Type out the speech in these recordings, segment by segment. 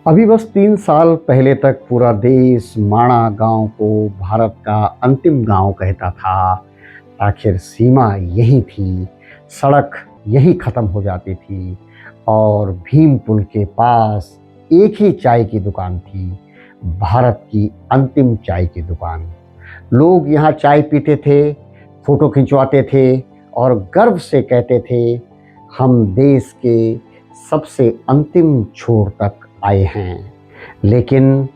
अभी बस 3 साल पहले तक पूरा देश माणा गांव को भारत का अंतिम गांव कहता था। आखिर सीमा यही थी, सड़क यही खत्म हो जाती थी और भीम पुल के पास एक ही चाय की दुकान थी, भारत की अंतिम चाय की दुकान। लोग यहाँ चाय पीते थे, फोटो खिंचवाते थे और गर्व से कहते थे, हम देश के सबसे अंतिम छोर तक आए हैं। लेकिन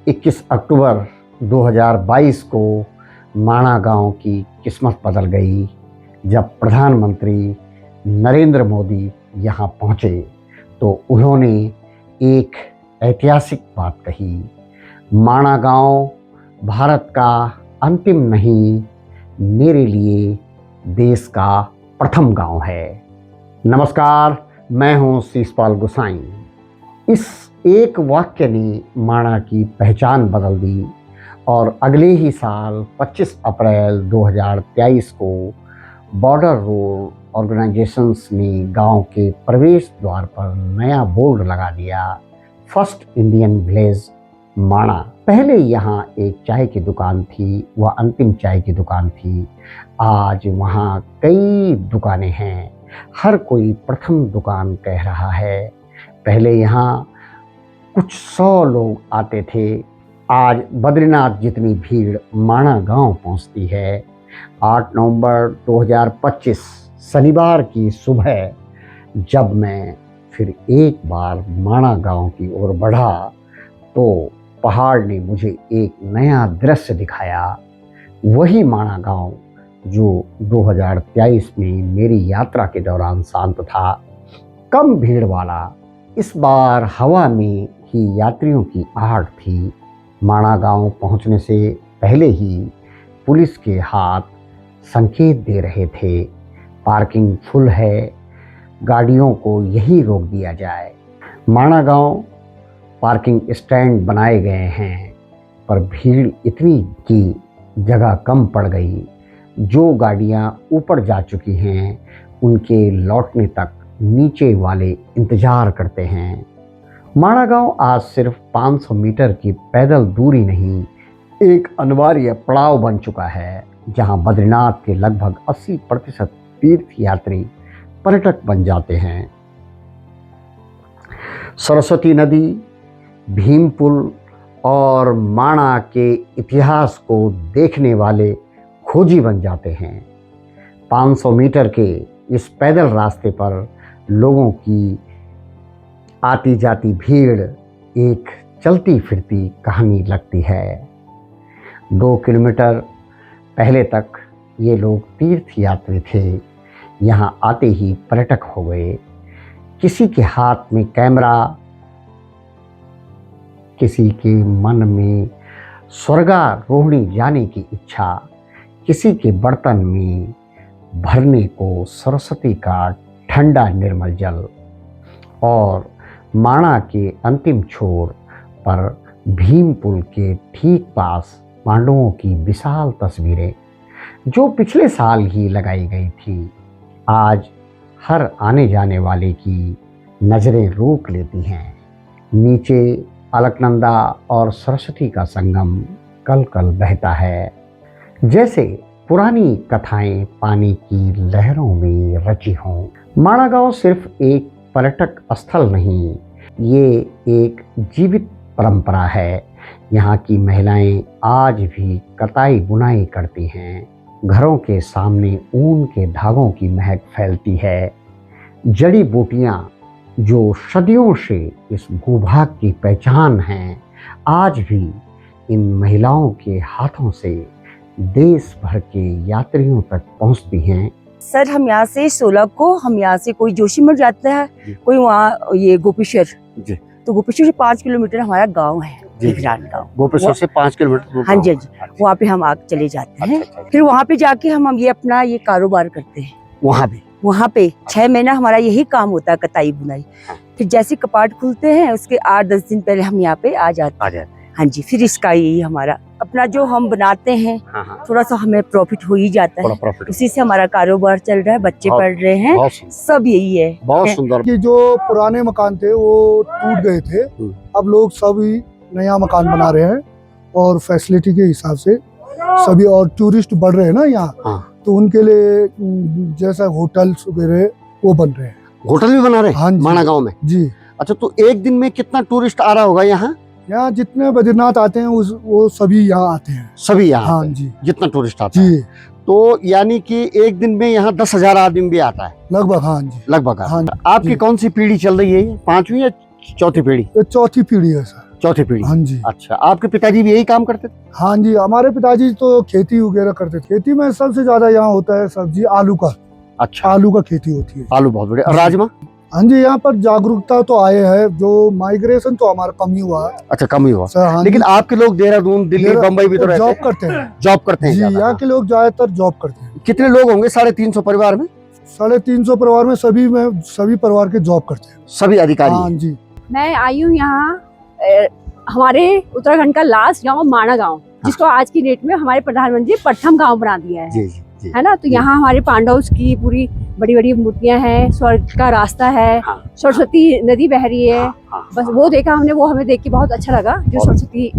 21 अक्टूबर 2022 को माणा गांव की किस्मत बदल गई जब प्रधानमंत्री नरेंद्र मोदी यहाँ पहुँचे तो उन्होंने एक ऐतिहासिक बात कही, माणा गांव भारत का अंतिम नहीं, मेरे लिए देश का प्रथम गांव है। नमस्कार, मैं हूं शीशपाल गोसाई। इस एक वाक्य ने माणा की पहचान बदल दी और अगले ही साल 25 अप्रैल 2023 को बॉर्डर रोड ऑर्गेनाइजेशंस ने गांव के प्रवेश द्वार पर नया बोर्ड लगा दिया, फर्स्ट इंडियन विलेज माणा। पहले यहाँ एक चाय की दुकान थी, वह अंतिम चाय की दुकान थी। आज वहाँ कई दुकानें हैं, हर कोई प्रथम दुकान कह रहा है। पहले यहाँ कुछ 100 लोग आते थे, आज बद्रीनाथ जितनी भीड़ माणा गांव पहुंचती है। 8 नवंबर 2025 शनिवार की सुबह जब मैं फिर एक बार माणा गांव की ओर बढ़ा तो पहाड़ ने मुझे एक नया दृश्य दिखाया। वही माणा गांव जो 2023 में मेरी यात्रा के दौरान शांत था, कम भीड़ वाला। इस बार हवा में ही यात्रियों की आहट थी। माणा गांव पहुंचने से पहले ही पुलिस के हाथ संकेत दे रहे थे, पार्किंग फुल है, गाड़ियों को यहीं रोक दिया जाए। माणा गांव पार्किंग स्टैंड बनाए गए हैं पर भीड़ इतनी कि जगह कम पड़ गई। जो गाड़ियां ऊपर जा चुकी हैं उनके लौटने तक नीचे वाले इंतजार करते हैं। माणा गांव आज सिर्फ 500 मीटर की पैदल दूरी नहीं, एक अनिवार्य पड़ाव बन चुका है जहां बद्रीनाथ के लगभग 80% तीर्थ यात्री पर्यटक बन जाते हैं। सरस्वती नदी, भीम पुल और माणा के इतिहास को देखने वाले खोजी बन जाते हैं। 500 मीटर के इस पैदल रास्ते पर लोगों की आती जाती भीड़ एक चलती फिरती कहानी लगती है। 2 किलोमीटर पहले तक ये लोग तीर्थ यात्री थे, यहाँ आते ही पर्यटक हो गए। किसी के हाथ में कैमरा, किसी के मन में स्वर्गारोहणी जाने की इच्छा, किसी के बर्तन में भरने को सरस्वती का ठंडा निर्मल जल। और माणा के अंतिम छोर पर भीम पुल के ठीक पास पांडवों की विशाल तस्वीरें जो पिछले साल ही लगाई गई थी, आज हर आने जाने वाले की नज़रें रोक लेती हैं। नीचे अलकनंदा और सरस्वती का संगम कल कल बहता है, जैसे पुरानी कथाएं पानी की लहरों में रची हों। माणा गांव सिर्फ एक पर्यटक स्थल नहीं, ये एक जीवित परंपरा है। यहाँ की महिलाएं आज भी कताई बुनाई करती हैं, घरों के सामने ऊन के धागों की महक फैलती है। जड़ी बूटियाँ जो सदियों से इस भूभाग की पहचान हैं, आज भी इन महिलाओं के हाथों से देश भर के यात्रियों तक पहुँचती हैं। सर, हम यहाँ से 16 को हम यहाँ से कोई जोशीमठ जाता है, कोई वहाँ ये गोपेश्वर जी, तो गोपेश्वर से 5 किलोमीटर हमारा गांव है, गांव गोपेश्वर से 5 किलोमीटर। हाँ जी, वहाँ पे हम आग चले जाते हैं। फिर वहाँ पे जाके हम ये अपना ये कारोबार करते हैं। वहाँ पे 6 महीना हमारा यही काम होता है, कताई बुनाई। फिर जैसे कपाट खुलते हैं उसके 8-10 दिन पहले हम यहाँ पे आ जाते हैं। हाँ जी, फिर इसका यही हमारा अपना जो हम बनाते हैं हाँ हाँ, थोड़ा सा हमें प्रॉफिट हो ही जाता थोड़ा है, प्रॉफिट। उसी से हमारा कारोबार चल रहा है, बच्चे बहुत- पढ़ रहे हैं, बहुत सुंदर, सब यही है। बहुत सुंदर। कि जो पुराने मकान थे वो टूट गए थे, अब लोग सभी नया मकान बना रहे हैं और फैसिलिटी के हिसाब से सभी, और टूरिस्ट बढ़ रहे हैं ना यहाँ, हाँ। तो उनके लिए जैसा होटल्स वगैरह वो बन रहे हैं। होटल भी बना रहे हाँ हैं जी। माणा गांव में? जी, अच्छा, तो एक दिन में कितना टूरिस्ट आ रहा होगा यहाँ? यहाँ जितने बद्रीनाथ आते हैं वो सभी यहाँ आते हैं। सभी यहाँ हाँ आते हैं, जी जितना टूरिस्ट आता है। जी, तो यानी कि एक दिन में यहाँ 10,000 आदमी भी आता है लगभग। हाँ जी, लगभग। हाँ जी। आपकी कौन सी पीढ़ी चल रही है ये, 5वीं या चौथी पीढ़ी? ये चौथी पीढ़ी है सर। चौथी पीढ़ी। हाँ जी। अच्छा, आपके पिताजी भी यही काम करते थे? हाँ जी, हमारे पिताजी तो खेती वगैरह करते थे। खेती में सबसे ज्यादा यहाँ होता है सब्जी आलू का। अच्छा, आलू का खेती होती है। आलू बहुत बढ़िया। और राजमा? हाँ जी, यहाँ पर जागरूकता तो आए है, जो माइग्रेशन तो हमारा कम ही हुआ है अच्छा, कम ही हुआ। सर। हाँ लेकिन जी, आपके लोग देहरादून, दिल्ली, बम्बई भी तो रहते जॉब हैं, करते हैं। जॉब करते हैं जी, ज्यादा। यहाँ के लोग ज्यादातर जॉब करते हैं। कितने लोग होंगे 350 परिवार में? 350 परिवार में सभी परिवार के जॉब करते हैं। सभी अधिकारी? हाँ जी। मैं आई हूँ यहाँ हमारे उत्तराखंड का लास्ट गांव माणा गांव, जिसको आज की डेट में हमारे प्रधानमंत्री प्रथम गांव बना दिया है। जी जी जी। है ना, तो यहाँ हमारे पांडवों की पूरी बड़ी बड़ी मूर्तियां हैं, स्वर्ग का रास्ता है, हाँ। सरस्वती नदी बह रही है। हाँ, बस वो देखा हमने, वो हमें देख के बहुत अच्छा लगा, जो बहुत- सरस्वती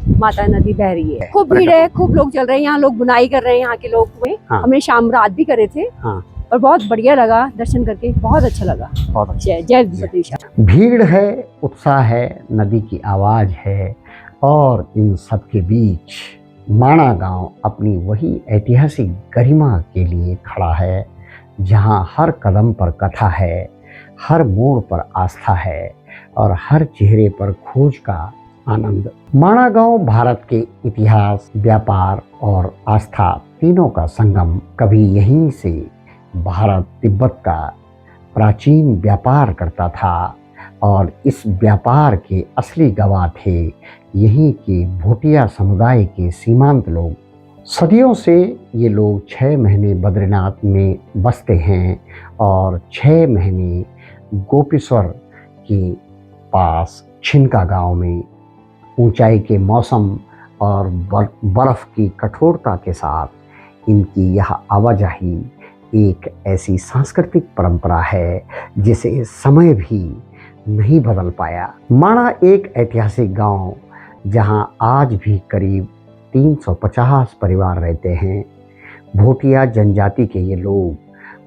माता नदी बह रही है। खूब भीड़ है, खूब लोग चल रहे हैं, यहाँ लोग बुनाई कर रहे हैं, यहाँ के लोग में हाँ। हमने शाम रात भी करे थे। हाँ। और बहुत बढ़िया लगा, दर्शन करके बहुत अच्छा लगा। बहुत अच्छा। जय जय सतीश। भीड़ है, उत्साह है, नदी की आवाज है, और इन सब के बीच माणा गांव अपनी वही ऐतिहासिक गरिमा के लिए खड़ा है, जहां हर कदम पर कथा है, हर मोड़ पर आस्था है, और हर चेहरे पर खोज का आनंद। माणा गांव भारत के इतिहास, व्यापार और आस्था तीनों का संगम। कभी यहीं से भारत तिब्बत का प्राचीन व्यापार करता था, और इस व्यापार के असली गवाह थे यहीं के भोटिया समुदाय के सीमांत लोग। सदियों से ये लोग 6 महीने बद्रीनाथ में बसते हैं और 6 महीने गोपेश्वर के पास छिनका गांव में ऊंचाई के मौसम और बर्फ की कठोरता के साथ इनकी यह आवाजाही एक ऐसी सांस्कृतिक परंपरा है जिसे समय भी नहीं बदल पाया। माणा एक ऐतिहासिक गांव जहां आज भी करीब 350 परिवार रहते हैं। भोटिया जनजाति के ये लोग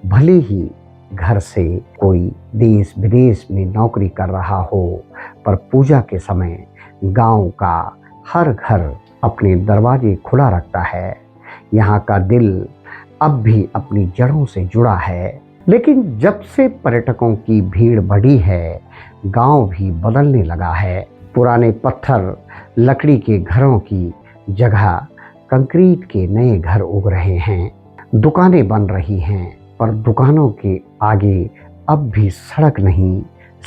भले ही घर से कोई देश विदेश में नौकरी कर रहा हो, पर पूजा के समय गांव का हर घर अपने दरवाजे खुला रखता है। यहाँ का दिल अब भी अपनी जड़ों से जुड़ा है। लेकिन जब से पर्यटकों की भीड़ बढ़ी है, गांव भी बदलने लगा है। पुराने पत्थर लकड़ी के घरों की जगह कंक्रीट के नए घर उग रहे हैं। दुकानें बन रही हैं, पर दुकानों के आगे अब भी सड़क नहीं,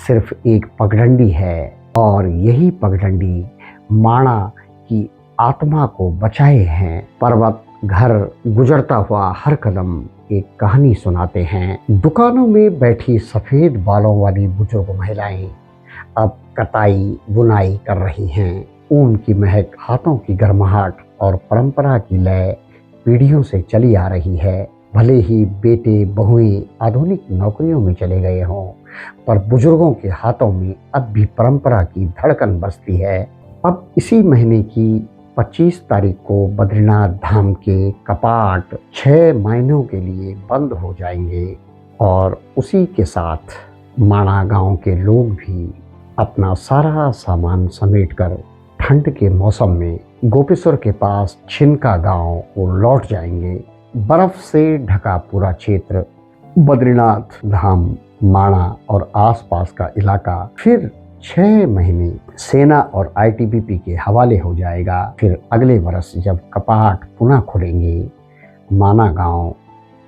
सिर्फ एक पगडंडी है, और यही पगडंडी माणा की आत्मा को बचाए हैं। पर्वत, घर, गुजरता हुआ हर कदम एक कहानी सुनाते हैं। दुकानों में बैठी सफेद बालों वाली बुजुर्ग महिलाएं अब कताई बुनाई कर रही हैं। ऊन की महक, हाथों की गर्माहट और परंपरा की लय पीढ़ियों से चली आ रही है। भले ही बेटे बहुएं आधुनिक नौकरियों में चले गए हों, पर बुजुर्गों के हाथों में अब भी परंपरा की धड़कन बसती है। अब इसी महीने की 25 तारीख को बद्रीनाथ धाम के कपाट 6 महीनों के लिए बंद हो जाएंगे, और उसी के साथ माणा गांव के लोग भी अपना सारा सामान समेटकर ठंड के मौसम में गोपेश्वर के पास छिनका गांव को लौट जाएंगे। बर्फ से ढका पूरा क्षेत्र, बद्रीनाथ धाम, माणा और आसपास का इलाका फिर 6 महीने सेना और आईटीबीपी के हवाले हो जाएगा। फिर अगले वर्ष जब कपाट पुनः खुलेंगे, माणा गांव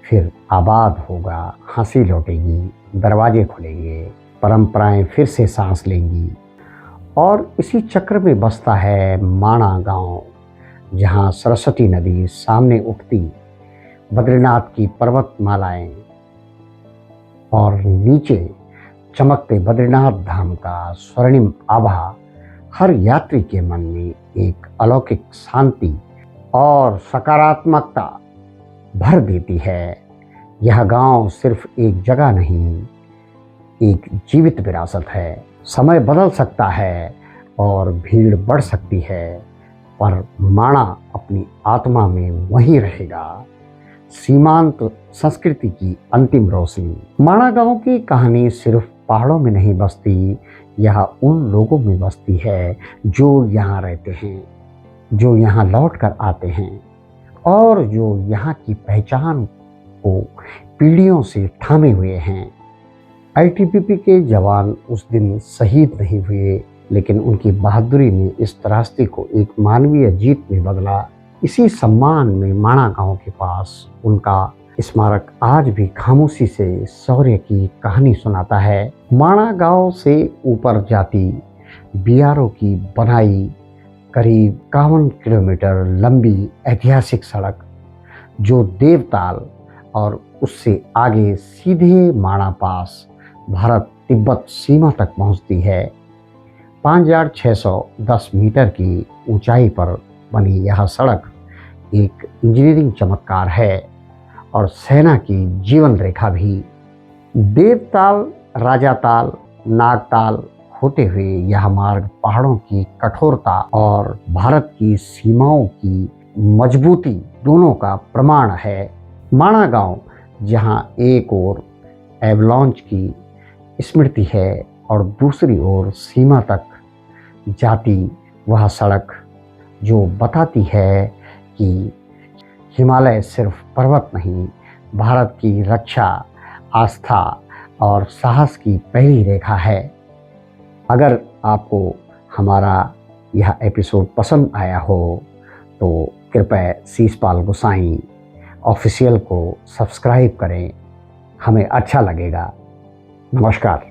फिर आबाद होगा, हंसी लौटेगी, दरवाजे खुलेंगे, परंपराएं फिर से सांस लेंगी। और इसी चक्र में बसता है माणा गांव, जहां सरस्वती नदी सामने उठती, बद्रीनाथ की पर्वतमालाएं और नीचे चमकते बद्रीनाथ धाम का स्वर्णिम आभा हर यात्री के मन में एक अलौकिक शांति और सकारात्मकता भर देती है। यह गांव सिर्फ एक जगह नहीं, एक जीवित विरासत है। समय बदल सकता है और भीड़ बढ़ सकती है, पर माणा अपनी आत्मा में वहीं रहेगा। सीमांत संस्कृति की अंतिम रोशनी। माणा गांव की कहानी सिर्फ पहाड़ों में नहीं बसती, यह उन लोगों में बसती है जो यहाँ रहते हैं, जो यहाँ लौट कर आते हैं और जो यहाँ की पहचान को पीढ़ियों से थामे हुए हैं। आईटीबीपी के जवान उस दिन शहीद नहीं हुए, लेकिन उनकी बहादुरी ने इस त्रासदी को एक मानवीय जीत में बदला। इसी सम्मान में माणा गांव के पास उनका स्मारक आज भी खामोशी से शौर्य की कहानी सुनाता है। माणा गांव से ऊपर जाती बीआरओ की बनाई करीब 51 किलोमीटर लंबी ऐतिहासिक सड़क, जो देवताल और उससे आगे सीधे माणा पास भारत तिब्बत सीमा तक पहुंचती है। 5610 मीटर की ऊंचाई पर बनी यह सड़क एक इंजीनियरिंग चमत्कार है और सेना की जीवन रेखा भी। देवताल, राजाताल, नागताल होते हुए यह मार्ग पहाड़ों की कठोरता और भारत की सीमाओं की मजबूती दोनों का प्रमाण है। माणा गांव, जहां एक ओर एवलांच की स्मृति है और दूसरी ओर सीमा तक जाती वह सड़क, जो बताती है कि हिमालय सिर्फ पर्वत नहीं, भारत की रक्षा, आस्था और साहस की पहली रेखा है। अगर आपको हमारा यह एपिसोड पसंद आया हो तो कृपया शीशपाल गोसाई ऑफिशियल को सब्सक्राइब करें, हमें अच्छा लगेगा। नमस्कार।